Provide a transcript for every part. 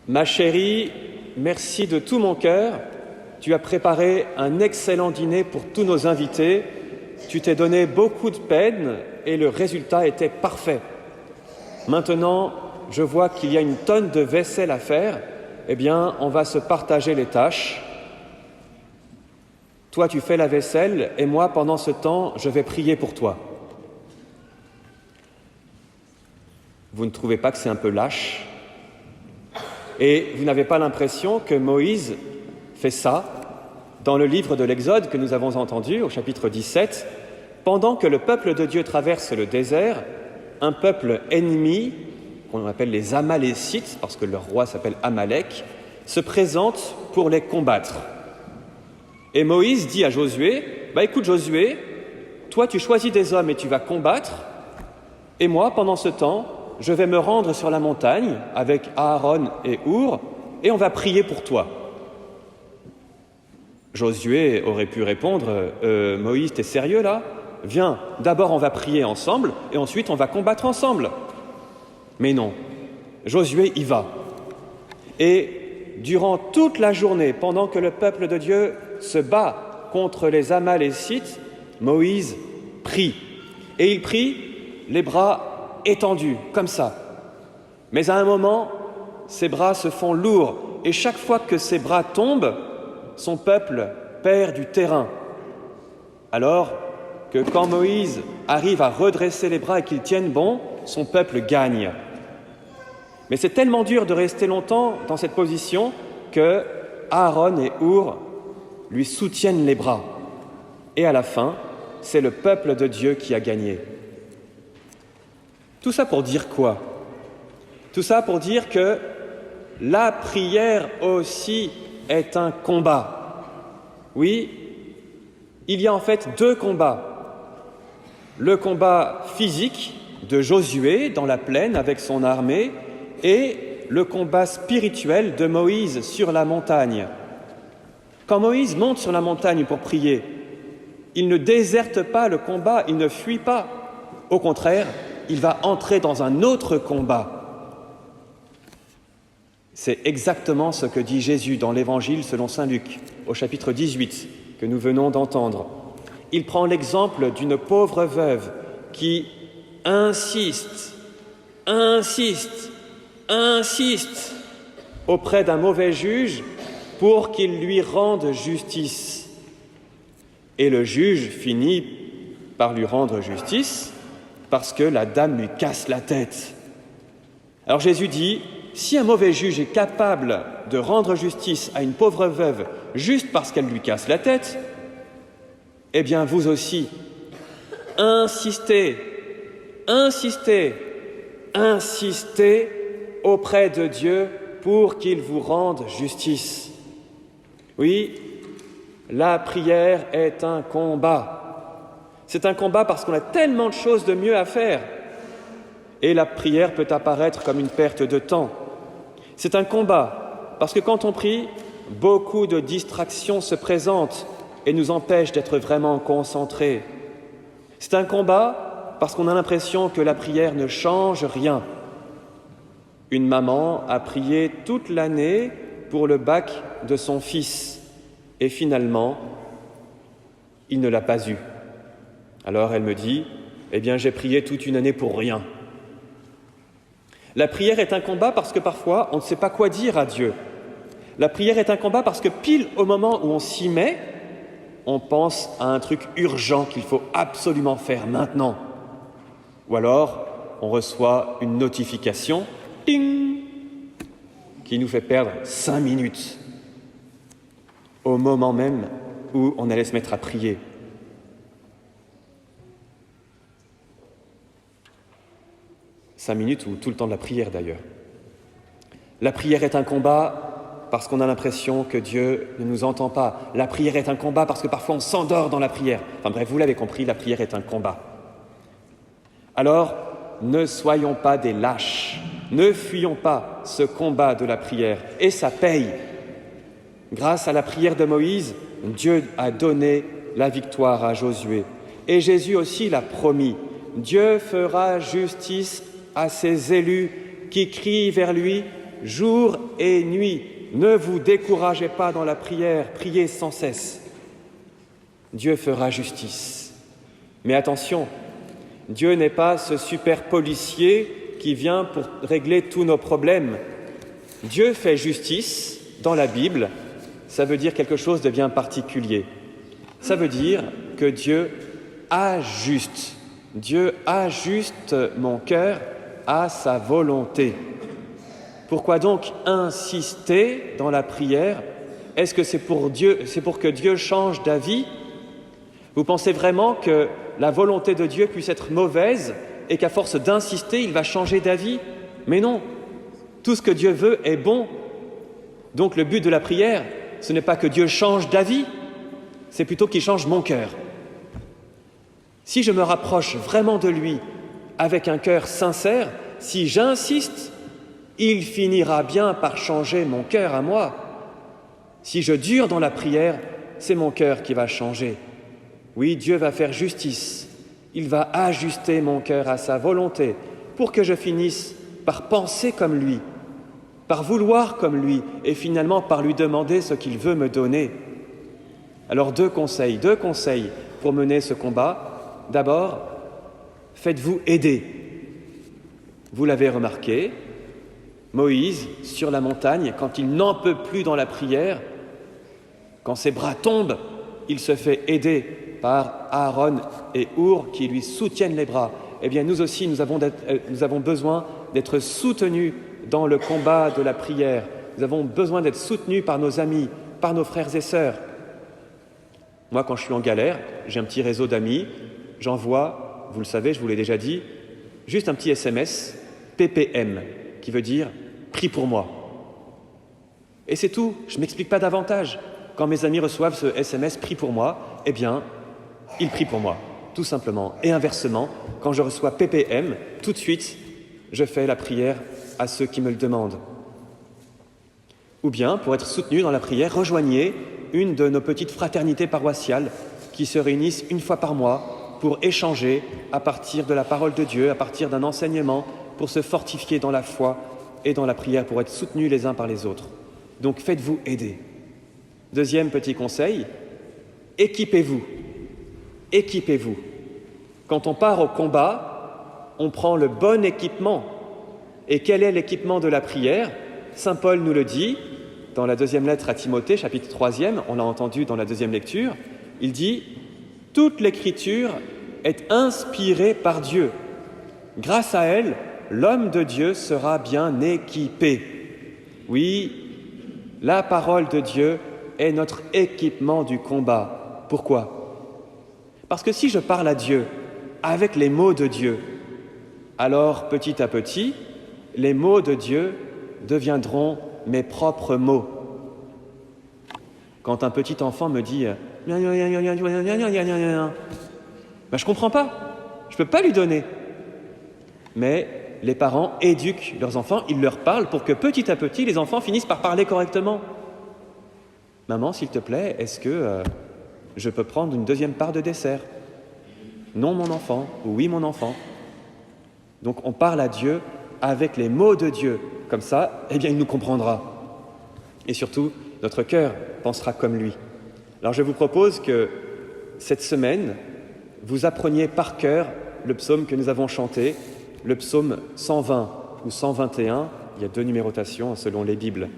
Ma chérie, merci de tout mon cœur. Tu as préparé un excellent dîner pour tous nos invités. Tu t'es donné beaucoup de peine et le résultat était parfait. Maintenant, je vois qu'il y a une tonne de vaisselle à faire. Eh bien, on va se partager les tâches. Toi, tu fais la vaisselle et moi, pendant ce temps, je vais prier pour toi. Vous ne trouvez pas que c'est un peu lâche ? Et vous n'avez pas l'impression que Moïse fait ça dans le livre de l'Exode que nous avons entendu au chapitre 17, pendant que le peuple de Dieu traverse le désert, un peuple ennemi, qu'on appelle les Amalécites, parce que leur roi s'appelle Amalek, se présente pour les combattre. Et Moïse dit à Josué, « Écoute Josué, toi tu choisis des hommes et tu vas combattre, et moi pendant ce temps, je vais me rendre sur la montagne avec Aaron et Our, et on va prier pour toi. » Josué aurait pu répondre, Moïse, t'es sérieux là ? Viens, d'abord on va prier ensemble, et ensuite on va combattre ensemble. Mais non, Josué y va. Et durant toute la journée, pendant que le peuple de Dieu se bat contre les Amalécites, Moïse prie. Et il prie les bras étendus, comme ça. Mais à un moment, ses bras se font lourds, et chaque fois que ses bras tombent, son peuple perd du terrain. Alors que quand Moïse arrive à redresser les bras et qu'il tienne bon, son peuple gagne. Mais c'est tellement dur de rester longtemps dans cette position que Aaron et Our lui soutiennent les bras. Et à la fin, c'est le peuple de Dieu qui a gagné. Tout ça pour dire quoi ? Tout ça pour dire que la prière aussi est un combat. Oui, il y a en fait deux combats. Le combat physique de Josué dans la plaine avec son armée et le combat spirituel de Moïse sur la montagne. Quand Moïse monte sur la montagne pour prier, il ne déserte pas le combat, il ne fuit pas. Au contraire, il va entrer dans un autre combat. C'est exactement ce que dit Jésus dans l'Évangile selon saint Luc, au chapitre 18, que nous venons d'entendre. Il prend l'exemple d'une pauvre veuve qui insiste auprès d'un mauvais juge pour qu'il lui rende justice. Et le juge finit par lui rendre justice parce que la dame lui casse la tête. Alors Jésus dit, si un mauvais juge est capable de rendre justice à une pauvre veuve juste parce qu'elle lui casse la tête, eh bien vous aussi, insistez auprès de Dieu pour qu'il vous rende justice. Oui, la prière est un combat. C'est un combat parce qu'on a tellement de choses de mieux à faire. Et la prière peut apparaître comme une perte de temps. C'est un combat parce que quand on prie, beaucoup de distractions se présentent et nous empêchent d'être vraiment concentrés. C'est un combat parce qu'on a l'impression que la prière ne change rien. Une maman a prié toute l'année pour le bac de son fils et finalement, il ne l'a pas eu. Alors elle me dit, j'ai prié toute une année pour rien. La prière est un combat parce que parfois, on ne sait pas quoi dire à Dieu. La prière est un combat parce que pile au moment où on s'y met, on pense à un truc urgent qu'il faut absolument faire maintenant. Ou alors, on reçoit une notification, ting, qui nous fait perdre 5 minutes au moment même où on allait se mettre à prier. Cinq minutes ou tout le temps de la prière d'ailleurs. La prière est un combat parce qu'on a l'impression que Dieu ne nous entend pas. La prière est un combat parce que parfois on s'endort dans la prière. Enfin bref, vous l'avez compris, la prière est un combat. Alors, ne soyons pas des lâches. Ne fuyons pas ce combat de la prière. Et ça paye. Grâce à la prière de Moïse, Dieu a donné la victoire à Josué. Et Jésus aussi l'a promis. Dieu fera justice à ses élus qui crient vers lui jour et nuit. Ne vous découragez pas dans la prière, priez sans cesse. Dieu fera justice. Mais attention, Dieu n'est pas ce super policier qui vient pour régler tous nos problèmes. Dieu fait justice dans la Bible, ça veut dire quelque chose de bien particulier. Ça veut dire que Dieu ajuste. Dieu ajuste mon cœur à sa volonté. Pourquoi donc insister dans la prière? Est-ce que c'est pour que Dieu change d'avis? Vous pensez vraiment que la volonté de Dieu puisse être mauvaise et qu'à force d'insister, il va changer d'avis? Mais non, tout ce que Dieu veut est bon. Donc le but de la prière, ce n'est pas que Dieu change d'avis, c'est plutôt qu'il change mon cœur. Si je me rapproche vraiment de lui avec un cœur sincère, si j'insiste, il finira bien par changer mon cœur à moi. Si je dure dans la prière, c'est mon cœur qui va changer. Oui, Dieu va faire justice. Il va ajuster mon cœur à sa volonté pour que je finisse par penser comme lui, par vouloir comme lui et finalement par lui demander ce qu'il veut me donner. Alors deux conseils pour mener ce combat. D'abord, faites-vous aider. Vous l'avez remarqué, Moïse, sur la montagne, quand il n'en peut plus dans la prière, quand ses bras tombent, il se fait aider par Aaron et Our qui lui soutiennent les bras. Eh bien, nous aussi, nous avons besoin d'être soutenus dans le combat de la prière. Nous avons besoin d'être soutenus par nos amis, par nos frères et sœurs. Moi, quand je suis en galère, j'ai un petit réseau d'amis, j'envoie, vous le savez, je vous l'ai déjà dit, juste un petit SMS, PPM, qui veut dire « Prie pour moi ». Et c'est tout, je ne m'explique pas davantage. Quand mes amis reçoivent ce SMS « Prie pour moi », eh bien, ils prient pour moi, tout simplement. Et inversement, quand je reçois PPM, tout de suite, je fais la prière à ceux qui me le demandent. Ou bien, pour être soutenu dans la prière, rejoignez une de nos petites fraternités paroissiales qui se réunissent une fois par mois pour échanger à partir de la parole de Dieu, à partir d'un enseignement, pour se fortifier dans la foi et dans la prière, pour être soutenus les uns par les autres. Donc faites-vous aider. Deuxième petit conseil, équipez-vous. Équipez-vous. Quand on part au combat, on prend le bon équipement. Et quel est l'équipement de la prière? Saint Paul nous le dit dans la deuxième lettre à Timothée, chapitre 3e, on l'a entendu dans la deuxième lecture, il dit « Toute l'écriture est inspirée par Dieu. Grâce à elle, l'homme de Dieu sera bien équipé. » Oui, la parole de Dieu est notre équipement du combat. Pourquoi? Parce que si je parle à Dieu avec les mots de Dieu, alors petit à petit, les mots de Dieu deviendront mes propres mots. Quand un petit enfant me dit « je ne comprends pas, je ne peux pas lui donner. » Mais les parents éduquent leurs enfants, ils leur parlent pour que petit à petit, les enfants finissent par parler correctement. « Maman, s'il te plaît, est-ce que je peux prendre une deuxième part de dessert ?»« Non, mon enfant. » ou « Oui, mon enfant. » Donc on parle à Dieu avec les mots de Dieu. Comme ça, eh bien, il nous comprendra. Et surtout, notre cœur pensera comme lui. Alors je vous propose que cette semaine, vous appreniez par cœur le psaume que nous avons chanté, le psaume 120 ou 121. Il y a 2 numérotations selon les Bibles.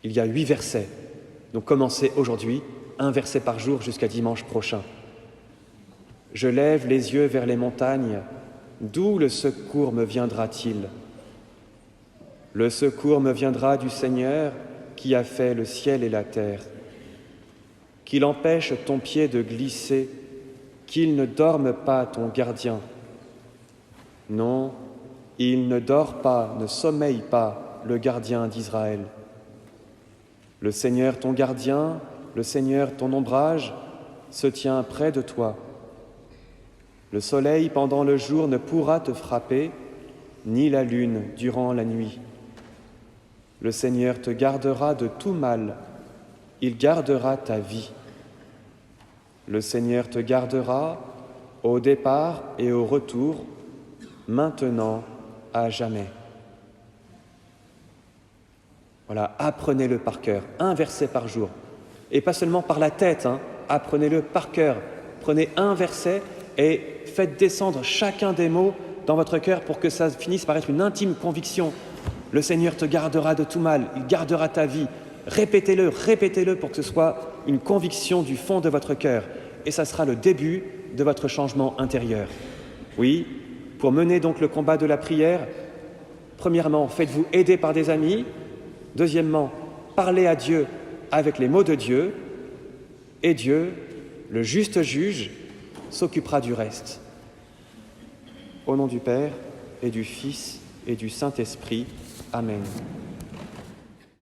Il y a 8 versets. Donc commencez aujourd'hui, 1 verset par jour jusqu'à dimanche prochain. Je lève les yeux vers les montagnes. D'où le secours me viendra-t-il? Le secours me viendra du Seigneur qui a fait le ciel et la terre. Qu'il empêche ton pied de glisser, qu'il ne dorme pas ton gardien. Non, il ne dort pas, ne sommeille pas, le gardien d'Israël. Le Seigneur ton gardien, le Seigneur ton ombrage, se tient près de toi. Le soleil pendant le jour ne pourra te frapper, ni la lune durant la nuit. Le Seigneur te gardera de tout mal, il gardera ta vie. Le Seigneur te gardera au départ et au retour, maintenant à jamais. Voilà, apprenez-le par cœur, un verset par jour. Et pas seulement par la tête, apprenez-le par cœur. Prenez un verset et faites descendre chacun des mots dans votre cœur pour que ça finisse par être une intime conviction. Le Seigneur te gardera de tout mal, il gardera ta vie. Répétez-le pour que ce soit une conviction du fond de votre cœur. Et ça sera le début de votre changement intérieur. Oui, pour mener donc le combat de la prière, premièrement, faites-vous aider par des amis. Deuxièmement, parlez à Dieu avec les mots de Dieu. Et Dieu, le juste juge, s'occupera du reste. Au nom du Père et du Fils et du Saint-Esprit. Amen.